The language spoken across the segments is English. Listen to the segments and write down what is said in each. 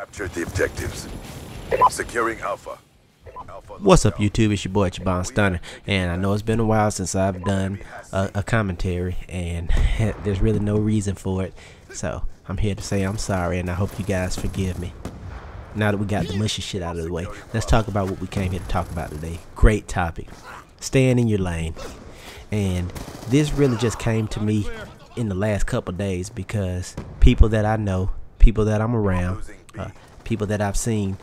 Capture the objectives. Securing Alpha. What's up, YouTube? It's your boy Chabon Stunner, and I know it's been a while since I've done a commentary, and there's really no reason for it. So I'm here to say I'm sorry, and I hope you guys forgive me. Now that we got the mushy shit out of the way, let's talk about what we came here to talk about today. Great topic. Staying in your lane. And this really just came to me in the last couple days because people that I know, people that I'm around, people that I've seen,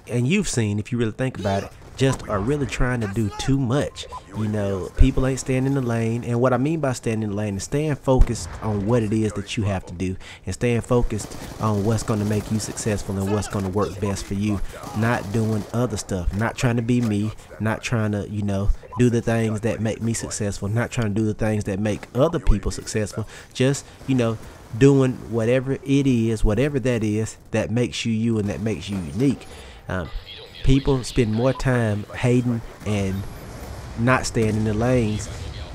and you've seen, if you really think about it, just are really trying to do too much. You know, people ain't staying in the lane. And what I mean by staying in the lane is staying focused on what it is that you have to do, and staying focused on what's going to make you successful and what's going to work best for you. Not doing other stuff, not trying to be me, not trying to, you know, do the things that make me successful, not trying to do the things that make other people successful. Just, you know, doing whatever it is, whatever that is, that makes you you and that makes you unique. People spend more time hating and not staying in the lanes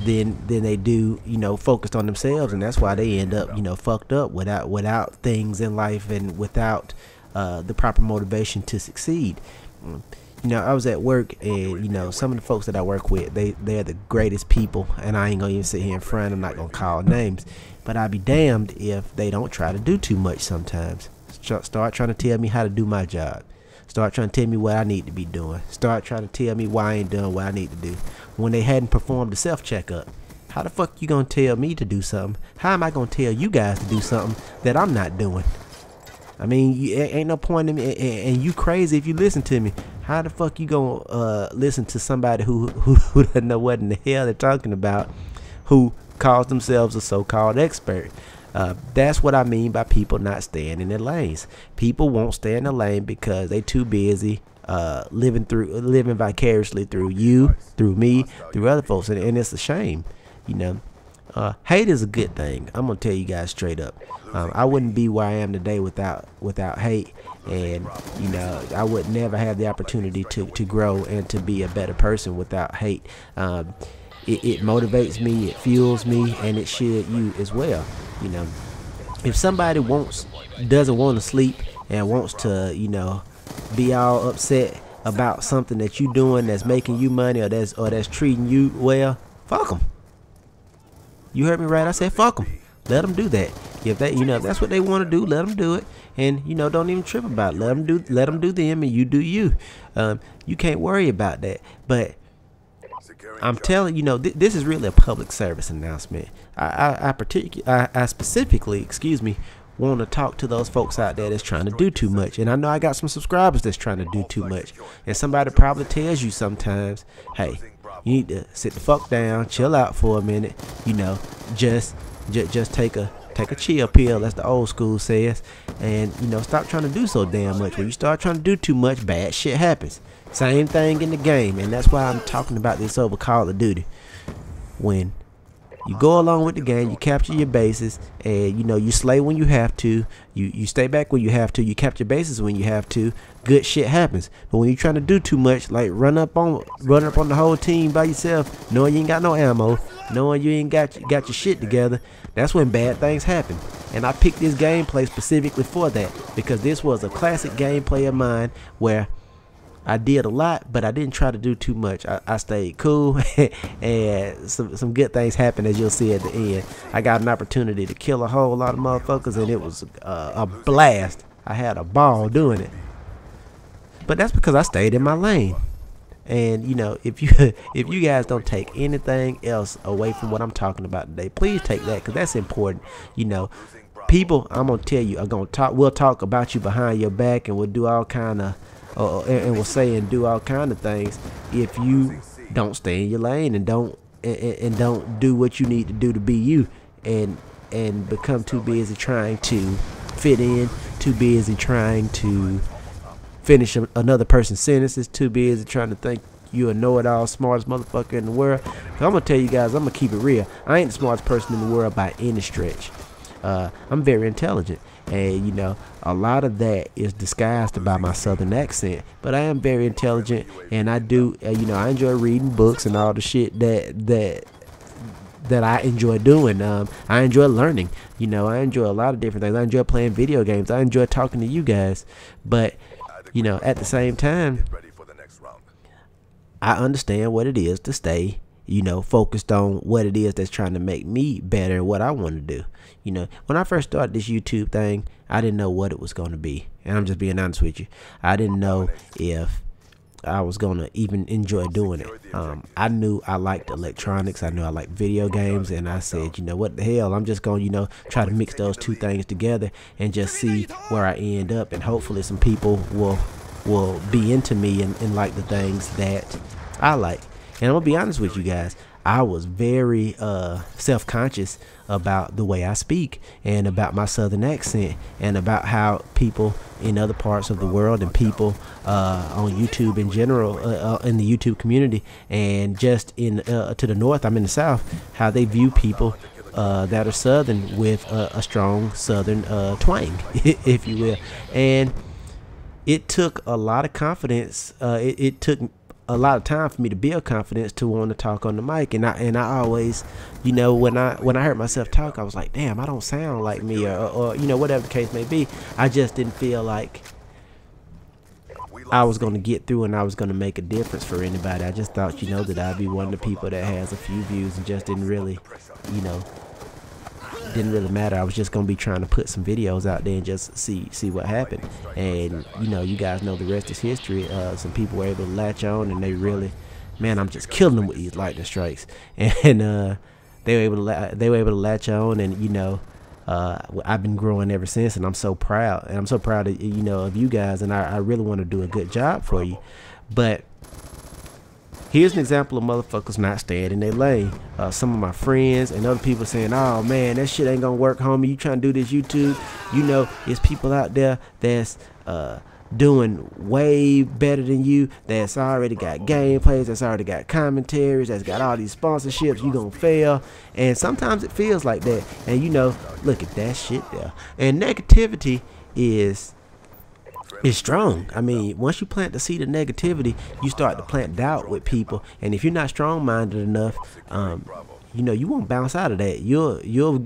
than they do, you know, focused on themselves, and that's why they end up, you know, fucked up without things in life and without the proper motivation to succeed. You know, I was at work, and you know, some of the folks that I work with, they're the greatest people, and I ain't gonna even sit here in front. I'm not gonna call names, but I'd be damned if they don't try to do too much sometimes. Start trying to tell me how to do my job. Start trying to tell me what I need to be doing. Start trying to tell me why I ain't doing what I need to do. When they hadn't performed a self-checkup, how the fuck you gonna tell me to do something? How am I gonna tell you guys to do something that I'm not doing? I mean, ain't no point in me, and you crazy if you listen to me. How the fuck you gonna listen to somebody who doesn't know what in the hell they're talking about, who calls themselves a so-called expert? That's what I mean by people not staying in their lanes. People won't stay in the lane because they too busy living vicariously through you, through me, through other folks, and it's a shame. You know, hate is a good thing. I'm gonna tell you guys straight up. I wouldn't be where I am today without hate, and you know, I would never have the opportunity to grow and to be a better person without hate. It motivates me, it fuels me, and it should you as well. You know, if somebody doesn't want to sleep and wants to, you know, be all upset about something that you doing that's making you money or that's treating you well, fuck them. You heard me right? I said fuck them. Let them do that. If they, you know, if that's what they want to do, let them do it. And you know, don't even trip about it. Let them do them, and you do you. You can't worry about that. But I'm telling you, know, this is really a public service announcement. I specifically, excuse me, want to talk to those folks out there that's trying to do too much. And I know I got some subscribers that's trying to do too much. And somebody probably tells you sometimes, hey, you need to sit the fuck down, chill out for a minute. You know, just take a chill pill, as the old school says, and you know, stop trying to do so damn much. When you start trying to do too much, bad shit happens. Same thing in the game, and that's why I'm talking about this over Call of Duty. When you go along with the game, you capture your bases, and you know, you slay when you have to, you stay back when you have to, you capture bases when you have to, good shit happens. But when you're trying to do too much, like run up on the whole team by yourself, knowing you ain't got no ammo, knowing you ain't got your shit together, that's when bad things happen. And I picked this gameplay specifically for that, because this was a classic gameplay of mine where I did a lot, but I didn't try to do too much. I stayed cool, and some good things happened, as you'll see at the end. I got an opportunity to kill a whole lot of motherfuckers, and it was a blast. I had a ball doing it. But that's because I stayed in my lane. And you know, if you guys don't take anything else away from what I'm talking about today, please take that, because that's important. You know, people, I'm gonna tell you, we'll talk about you behind your back, and we'll do all kind of and we'll say and do all kind of things if you don't stay in your lane and don't do what you need to do to be you, and become too busy trying to fit in, too busy trying to finish another person's sentences, too busy trying to think you a know-it-all, smartest motherfucker in the world. I'm gonna tell you guys, I'm gonna keep it real. I ain't the smartest person in the world by any stretch. I'm very intelligent, and you know, a lot of that is disguised by my southern accent, but I am very intelligent, and I do, you know, I enjoy reading books and all the shit that that I enjoy doing. I enjoy learning. You know, I enjoy a lot of different things. I enjoy playing video games. I enjoy talking to you guys. But, you know, at the same time, I understand what it is to stay, you know, focused on what it is that's trying to make me better and what I want to do. You know, when I first started this YouTube thing, I didn't know what it was going to be. And I'm just being honest with you. I didn't know if I was going to even enjoy doing it. I knew I liked electronics. I knew I liked video games. And I said, you know, what the hell? I'm just going to, you know, try to mix those two things together and just see where I end up. And hopefully some people will be into me and like the things that I like. And I'm gonna be honest with you guys, I was very self-conscious about the way I speak and about my southern accent and about how people in other parts of the world and people on YouTube in general, in the YouTube community, and just in to the north, I'm in the south, how they view people that are southern with a strong southern twang, if you will. And it took a lot of confidence. It took a lot of time for me to build confidence to want to talk on the mic, and I always, you know, when I heard myself talk, I was like, damn, I don't sound like me, or you know, whatever the case may be. I just didn't feel like I was going to get through and I was going to make a difference for anybody. I just thought, you know, that I'd be one of the people that has a few views and just didn't really, you know, didn't really matter. I was just gonna be trying to put some videos out there and just see what happened. And you know, you guys know the rest is history. Some people were able to latch on, and they really, man, I'm just killing them with these lightning strikes. And they were able to latch on, and you know, I've been growing ever since, and I'm so proud. And I'm so proud of, you know, of you guys, and I really want to do a good job for you. But here's an example of motherfuckers not staying in their lane. Some of my friends and other people saying, oh man, that shit ain't gonna work, homie. You trying to do this YouTube? You know, there's people out there that's doing way better than you, that's already got gameplays, that's already got commentaries, that's got all these sponsorships. You gonna fail. And sometimes it feels like that. And you know, look at that shit there. And negativity is strong. I mean, once you plant the seed of negativity, you start to plant doubt with people. And if you're not strong-minded enough, you know, you won't bounce out of that. You'll it'll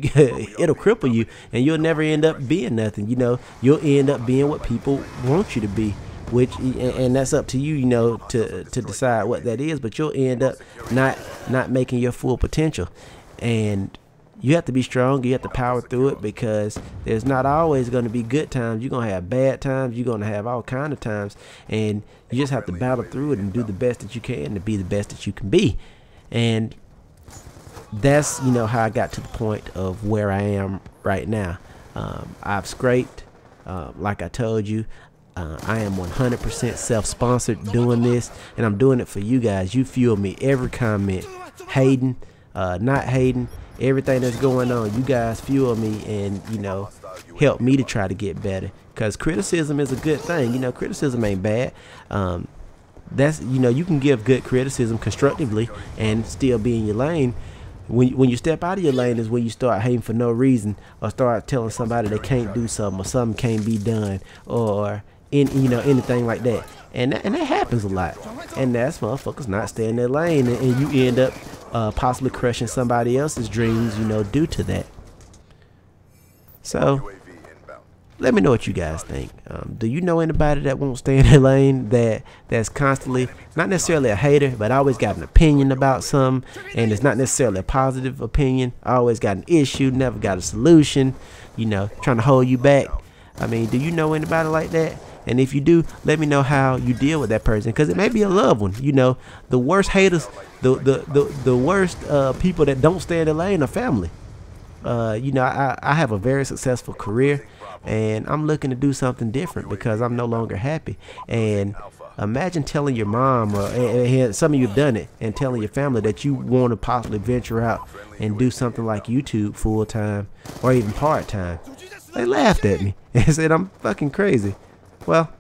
cripple you, and you'll never end up being nothing. You know, you'll end up being what people want you to be, which, and that's up to you, you know, to decide what that is. But you'll end up not making your full potential. And you have to be strong. You have to power through it, because there's not always going to be good times. You're going to have bad times. You're going to have all kind of times. And you just have to battle through it and do the best that you can to be the best that you can be. And that's, you know, how I got to the point of where I am right now. I've scraped, like I told you. I am 100% self-sponsored doing this, and I'm doing it for you guys. You fuel me every comment, hating, not hating. Everything that's going on, you guys fuel me and, you know, help me to try to get better. Because criticism is a good thing. You know, criticism ain't bad. That's, you know, you can give good criticism constructively and still be in your lane. When you step out of your lane is when you start hating for no reason, or start telling somebody they can't do something, or something can't be done, or you know, anything like that. And that happens a lot. And that's motherfuckers not staying in their lane, and you end up possibly crushing somebody else's dreams, you know, due to that. So let me know what you guys think. Do you know anybody that won't stay in their lane, that's constantly, not necessarily a hater, but always got an opinion about something, and it's not necessarily a positive opinion, always got an issue, never got a solution, you know, trying to hold you back? I mean, do you know anybody like that? And if you do, let me know how you deal with that person, because it may be a loved one. You know, the worst haters, the worst people that don't stay in the lane are family. You know, I have a very successful career, and I'm looking to do something different because I'm no longer happy. And imagine telling your mom, or some of you have done it, and telling your family that you want to possibly venture out and do something like YouTube full time or even part time. They laughed at me and said I'm fucking crazy. Well,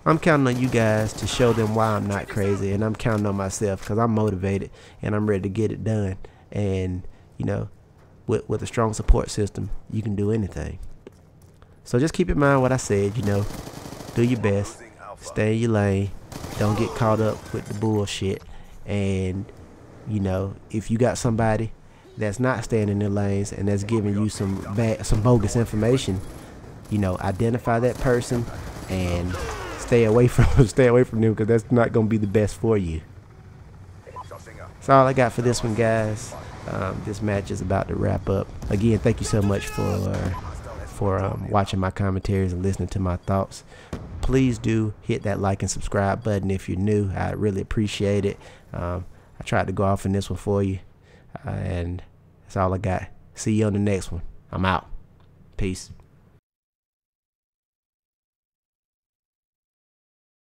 I'm counting on you guys to show them why I'm not crazy, and I'm counting on myself because I'm motivated and I'm ready to get it done. And, you know, with a strong support system, you can do anything. So just keep in mind what I said, you know, do your best, stay in your lane, don't get caught up with the bullshit. And, you know, if you got somebody that's not staying in their lanes and that's giving you some bogus information, you know, identify that person and stay away from them, because that's not going to be the best for you. That's all I got for this one, guys. This match is about to wrap up. Again, thank you so much for watching my commentaries and listening to my thoughts. Please do hit that like and subscribe button if you're new. I really appreciate it. I tried to go off in this one for you, and that's all I got. See you on the next one. I'm out. Peace.